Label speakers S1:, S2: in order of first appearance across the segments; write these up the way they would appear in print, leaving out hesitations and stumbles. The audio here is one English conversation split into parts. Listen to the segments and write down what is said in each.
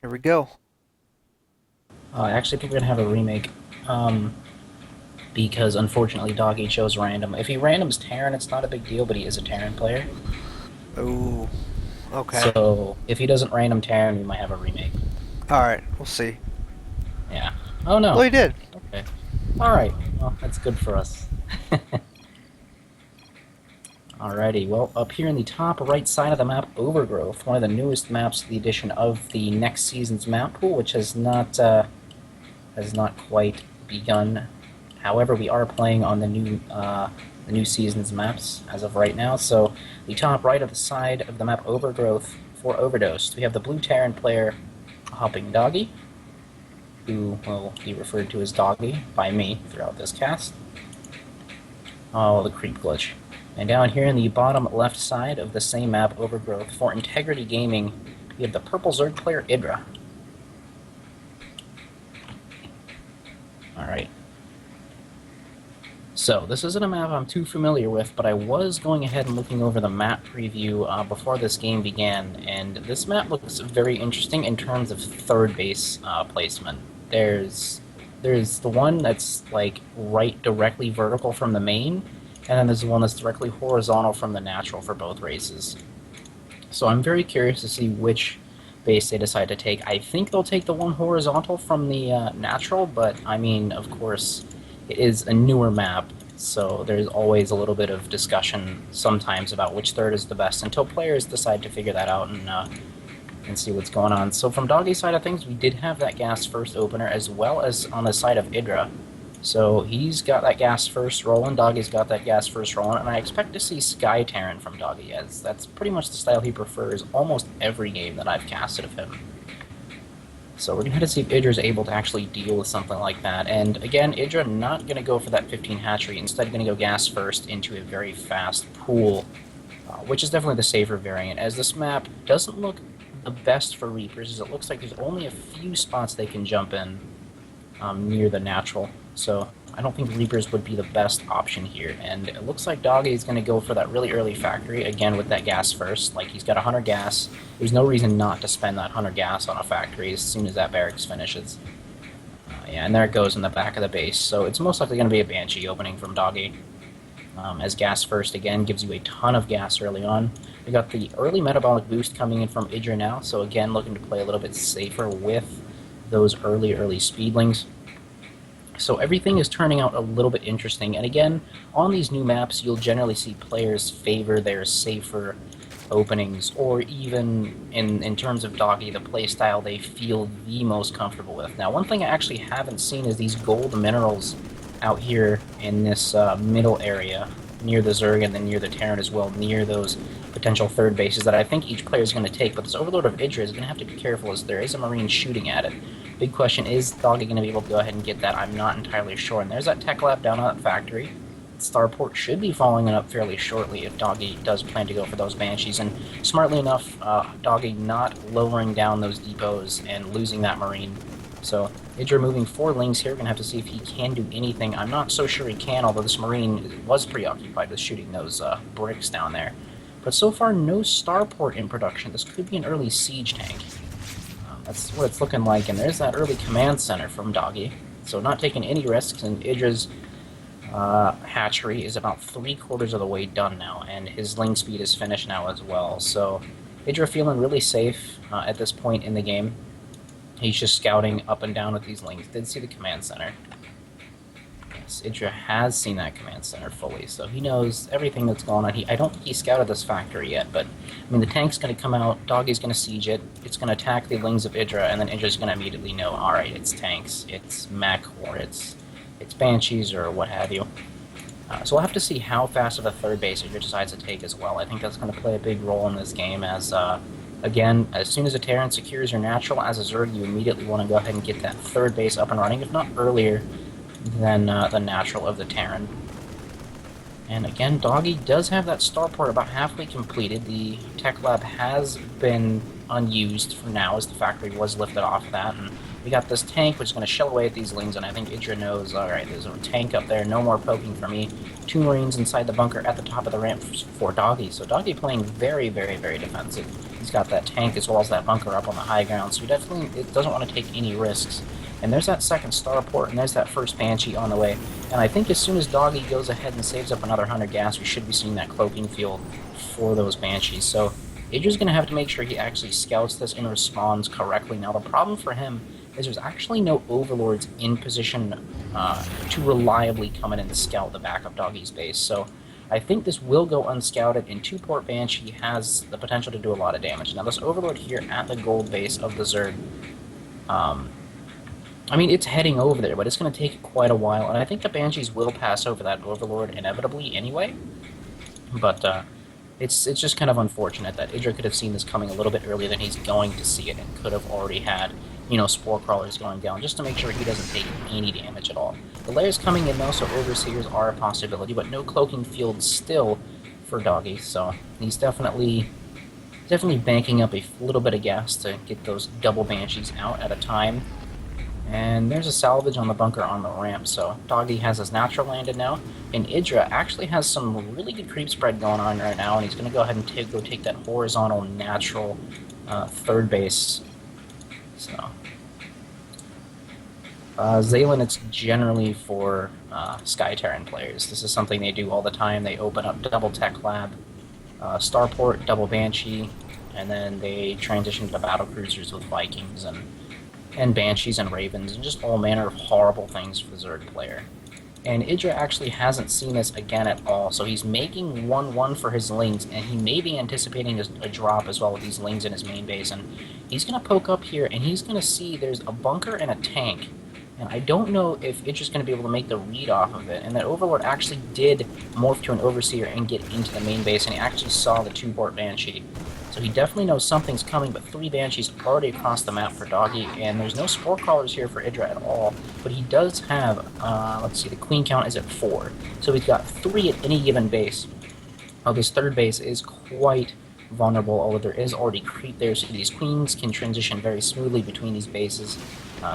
S1: Here we go.
S2: I actually think we're gonna have a remake, because unfortunately Doggy chose random. If he randoms Terran, it's not a big deal, but he is a Terran player.
S1: Ooh, okay.
S2: So if he doesn't random Terran, we might have a remake.
S1: Alright, we'll see.
S2: Yeah. Oh
S1: Well,
S2: no.
S1: he did.
S2: Okay. All right. Well, that's good for us. Alrighty. Well, up here in the top right side of the map, Overgrowth, one of the newest maps to the addition of the next season's map pool, which has not quite begun. However, we are playing on the new season's maps as of right now. So the top right of the side of the map Overgrowth for Overdosed, we have the blue Terran player AHvumpingdogi, who will be referred to as Doggy by me throughout this cast. Oh, the creep glitch. And down here in the bottom left side of the same map Overgrowth for Integrity Gaming, we have the purple Zerg player Idra. Alright. So, this isn't a map I'm too familiar with, but I was going ahead and looking over the map preview before this game began, and this map looks very interesting in terms of third base placement. There's the one that's like right directly vertical from the main, and then there's the one that's directly horizontal from the natural for both races. So I'm very curious to see which base they decide to take. I think they'll take the one horizontal from the natural, but I mean, of course, it is a newer map, so there's always a little bit of discussion sometimes about which third is the best until players decide to figure that out and see what's going on. So from Doggy's side of things, we did have that gas first opener as well as on the side of Idra. So he's got that gas first rolling, Doggy's got that gas first rolling, and I expect to see Sky Terran from Doggy, as that's pretty much the style he prefers almost every game that I've casted of him. So we're going to have to see if Idra's able to actually deal with something like that. And again, Idra not going to go for that 15 hatchery, instead going to go gas first into a very fast pool, which is definitely the safer variant, as this map doesn't look the best for Reapers, as it looks like there's only a few spots they can jump in near the natural. So I don't think Reapers would be the best option here. And it looks like Doggy is going to go for that really early factory, again with that gas first. Like, he's got 100 gas. There's no reason not to spend that 100 gas on a factory as soon as that barracks finishes. Yeah, and there it goes in the back of the base. So it's most likely going to be a Banshee opening from Doggy. As gas first, again, gives you a ton of gas early on. We got the early metabolic boost coming in from Idra now, so again, looking to play a little bit safer with those early speedlings. So everything is turning out a little bit interesting, and again, on these new maps, you'll generally see players favor their safer openings, or even in terms of Doggy, the playstyle they feel the most comfortable with. Now, one thing I actually haven't seen is these gold minerals out here in this middle area, near the Zerg and then near the Terran as well, near those potential third bases that I think each player is going to take, but this Overlord of Idra is going to have to be careful as there is a Marine shooting at it. Big question, is Doggy going to be able to go ahead and get that? I'm not entirely sure. And there's that tech lab down at that factory. Starport should be following it up fairly shortly if Doggy does plan to go for those Banshees. And smartly enough, Doggy not lowering down those depots and losing that Marine. So Idra moving 4 lings here. We're going to have to see if he can do anything. I'm not so sure he can, although this Marine was preoccupied with shooting those bricks down there. But so far, no Starport in production. This could be an early siege tank. That's what it's looking like, and there's that early command center from Doggy. So not taking any risks, and Idra's hatchery is about 3/4 of the way done now, and his ling speed is finished now as well. So Idra feeling really safe at this point in the game. He's just scouting up and down with these lings. Did see the command center. Yes, Idra has seen that command center fully, so he knows everything that's going on. I don't think he scouted this factory yet, but I mean, the tank's going to come out, Doggy's going to siege it, it's going to attack the lings of Idra, and then Idra's going to immediately know, alright, it's tanks, it's mech, or it's Banshees, or what have you. So we'll have to see how fast of a third base Idra decides to take as well. I think that's going to play a big role in this game, as again, as soon as a Terran secures your natural as a Zerg, you immediately want to go ahead and get that third base up and running, if not earlier than the natural of the Terran. And again, Doggy does have that starport about halfway completed. The tech lab has been unused for now, as the factory was lifted off of that. And we got this tank, which is going to shell away at these lings, and I think Idra knows, alright, there's a tank up there, no more poking for me. 2 Marines inside the bunker at the top of the ramp for Doggy. So Doggy playing very, very, very defensive. He's got that tank as well as that bunker up on the high ground, so he definitely doesn't want to take any risks. And there's that second starport, and there's that first Banshee on the way. And I think as soon as Doggy goes ahead and saves up another 100 gas, we should be seeing that cloaking field for those Banshees. So Idra's going to have to make sure he actually scouts this and responds correctly. Now, the problem for him is there's actually no Overlords in position to reliably come in and scout the back of Doggy's base. So I think this will go unscouted, and 2-port Banshee has the potential to do a lot of damage. Now, this Overlord here at the gold base of the Zerg, I mean, it's heading over there, but it's going to take quite a while, and I think the Banshees will pass over that Overlord inevitably anyway. But it's just kind of unfortunate that Idra could have seen this coming a little bit earlier than he's going to see it, and could have already had, you know, Spore Crawlers going down, just to make sure he doesn't take any damage at all. The layers coming in though, so Overseers are a possibility, but no cloaking field still for Doggy, so he's definitely banking up a little bit of gas to get those double Banshees out at a time. And there's a salvage on the bunker on the ramp, so Doggy has his natural landed now, and Idra actually has some really good creep spread going on right now, and he's going to go ahead and go take that horizontal natural third base. So Zaylin, it's generally for Sky Terran players. This is something they do all the time. They open up double Tech Lab, Starport, double Banshee, and then they transition to battle cruisers with Vikings and Banshees and Ravens, and just all manner of horrible things for the Zerg player. And Idra actually hasn't seen this again at all, so he's making 1-1 for his Lings, and he may be anticipating a drop as well with these Lings in his main base, and he's going to poke up here, and he's going to see there's a bunker and a tank, and I don't know if Idra's going to be able to make the read off of it, and that Overlord actually did morph to an Overseer and get into the main base, and he actually saw the 2-port Banshee. So he definitely knows something's coming, but 3 Banshees already across the map for Doggy, and there's no Spore Crawlers here for Idra at all, but he does have, let's see, the Queen count is at 4, so he's got 3 at any given base. This third base is quite vulnerable, although there is already creep there, so these Queens can transition very smoothly between these bases.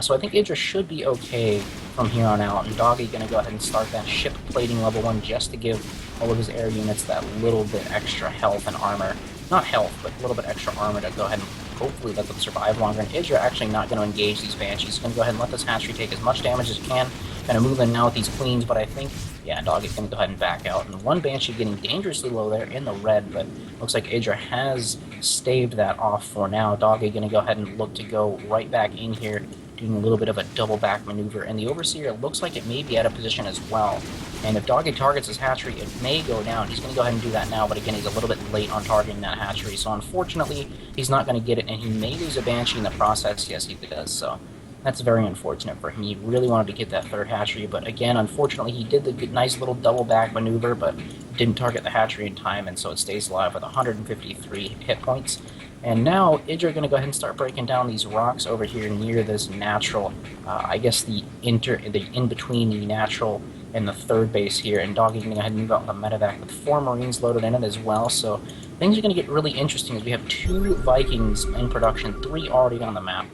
S2: So I think Idra should be okay from here on out, and Doggy going to go ahead and start that ship plating level 1 just to give all of his air units that little bit extra health and armor. Not health, but a little bit extra armor to go ahead and hopefully let them survive longer. And Idra actually not going to engage these Banshees. He's going to go ahead and let this hatchery take as much damage as it can. Kind of move in now with these Queens, but I think, yeah, Doggy's going to go ahead and back out. And 1 Banshee getting dangerously low there in the red, but looks like Idra has staved that off for now. Doggy going to go ahead and look to go right back in here, doing a little bit of a double back maneuver, and the Overseer looks like it may be out of position as well. And if Doggy targets his hatchery, it may go down. He's going to go ahead and do that now, but again, he's a little bit late on targeting that hatchery, so unfortunately, he's not going to get it, and he may lose a Banshee in the process. Yes, he does, so that's very unfortunate for him. He really wanted to get that third hatchery, but again, unfortunately, he did the nice little double back maneuver, but didn't target the hatchery in time, and so it stays alive with 153 hit points. And now, Idra going to go ahead and start breaking down these rocks over here near this natural, I guess the in-between the natural and the third base here, and Doggy going to go ahead and move out the medevac with 4 Marines loaded in it as well, so things are going to get really interesting as we have 2 Vikings in production, 3 already on the map.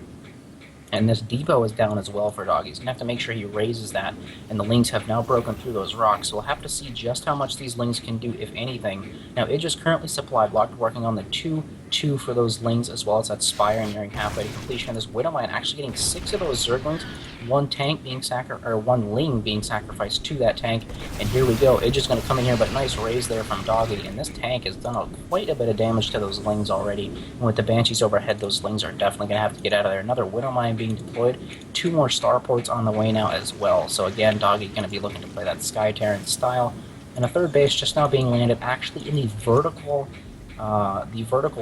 S2: And this depot is down as well for Doggy. He's going to have to make sure he raises that, and the Lings have now broken through those rocks, so we'll have to see just how much these Lings can do, if anything. Now, Idra's currently supply blocked, working on the 2-2 for those Lings, as well as that Spire, nearing halfway to completion. This Widowmine actually getting 6 of those Zerglings, 1 tank being or 1 Ling being sacrificed to that tank, and here we go. Idra's going to come in here, but nice raise there from Doggy, and this tank has done quite a bit of damage to those Lings already, and with the Banshees overhead, those Lings are definitely going to have to get out of there. Another Widowmine being deployed, 2 more starports on the way now as well, so again, Doggy going to be looking to play that Sky Terran style, and a third base just now being landed actually in the vertical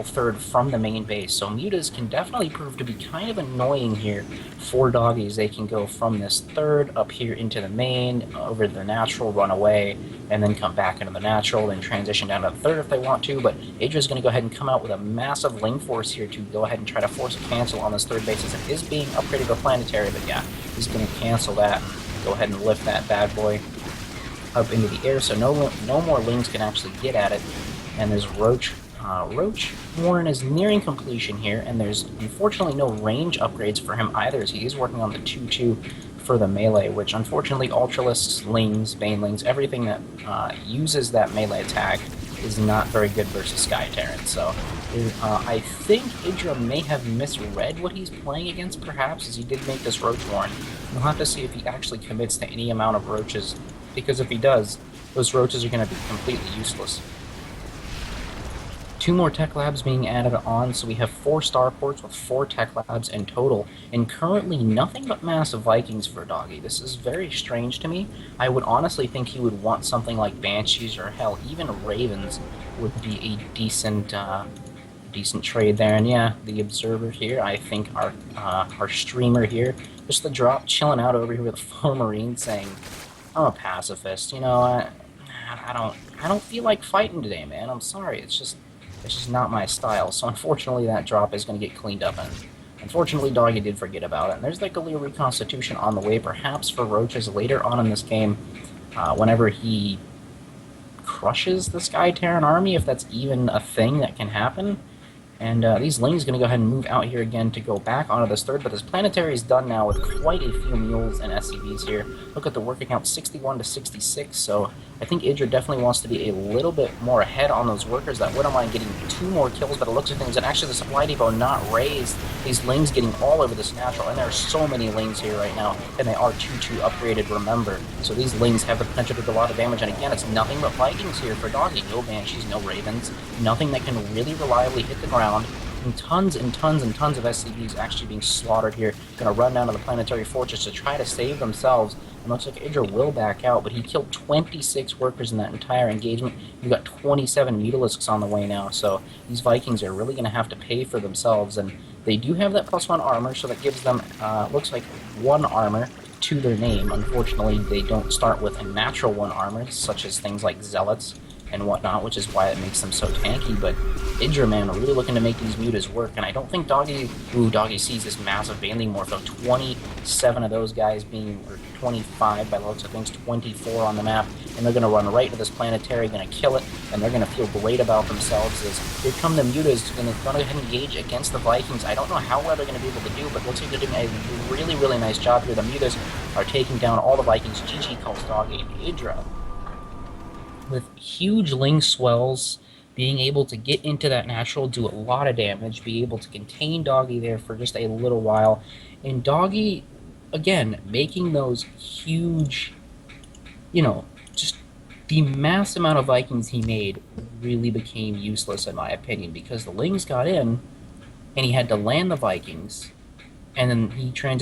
S2: third from the main base. So mutas can definitely prove to be kind of annoying here for Doggies. They can go from this third up here into the main, over to the natural, run away, and then come back into the natural, then transition down to the third if they want to. But Idra's going to go ahead and come out with a massive Ling force here to go ahead and try to force a cancel on this third base, as it is being upgraded to planetary. But yeah, he's going to cancel that, go ahead and lift that bad boy up into the air, so no more Lings can actually get at it. And there's Roach. Roach Warren is nearing completion here, and there's unfortunately no range upgrades for him either, as he is working on the 2-2 for the melee, which unfortunately Ultralisks, Lings, Banelings, everything that uses that melee attack is not very good versus Sky Terran. So I think Idra may have misread what he's playing against, perhaps, as he did make this Roach Warren. We'll have to see if he actually commits to any amount of roaches, because if he does, those roaches are going to be completely useless. 2 more tech labs being added on, so we have 4 starports with 4 tech labs in total, and currently nothing but massive Vikings for Doggy. This is very strange to me. I would honestly think he would want something like Banshees, or hell, even Ravens would be a decent trade there. And yeah, the observer here, I think our streamer here, just the drop chilling out over here with a full Marine saying, I'm a pacifist, you know, I don't feel like fighting today, man. I'm sorry, it's just not my style. So unfortunately that drop is going to get cleaned up, and unfortunately Doggy did forget about it. And there's like a little reconstitution on the way, perhaps for roaches later on in this game, whenever he crushes the Sky Terran army, if that's even a thing that can happen. And these Lings going to go ahead and move out here again to go back onto this third, but this planetary is done now with quite a few mules and SCVs here. Look at the working count, 61 to 66, so I think Idra definitely wants to be a little bit more ahead on those workers. That wouldn't mind getting 2 more kills, but it looks at things, and actually the supply depot not raised. These Lings getting all over this natural, and there are so many Lings here right now, and they are 2-2 upgraded, remember. So these Lings have the potential to do a lot of damage, and again, it's nothing but Vikings here for Doggy. No Banshees, no Ravens, nothing that can really reliably hit the ground. And tons and tons and tons of SCVs actually being slaughtered here. Going to run down to the planetary fortress to try to save themselves. And looks like Idra will back out, but he killed 26 workers in that entire engagement. We've got 27 Mutalisks on the way now, so these Vikings are really going to have to pay for themselves. And they do have that +1 armor, so that gives them, looks like 1 armor to their name. Unfortunately, they don't start with a natural 1 armor, such as things like Zealots and whatnot, which is why it makes them so tanky. But Idra, man, really looking to make these mutas work, and I don't think Doggy sees this massive Banding Morph, though. 27 of those guys being, or 25 by the looks of things, 24 on the map, and they're going to run right to this planetary, going to kill it, and they're going to feel great about themselves as here come the mutas, and they're going to go ahead and engage against the Vikings. I don't know how well they're going to be able to do, but looks like they're doing a really, really nice job here. The mutas are taking down all the Vikings. GG calls Doggy. Idra, with huge Ling swells, being able to get into that natural, do a lot of damage, be able to contain Doggy there for just a little while. And Doggy, again, making those huge, you know, just the mass amount of Vikings he made really became useless, in my opinion, because the Lings got in, and he had to land the Vikings, and then he transitioned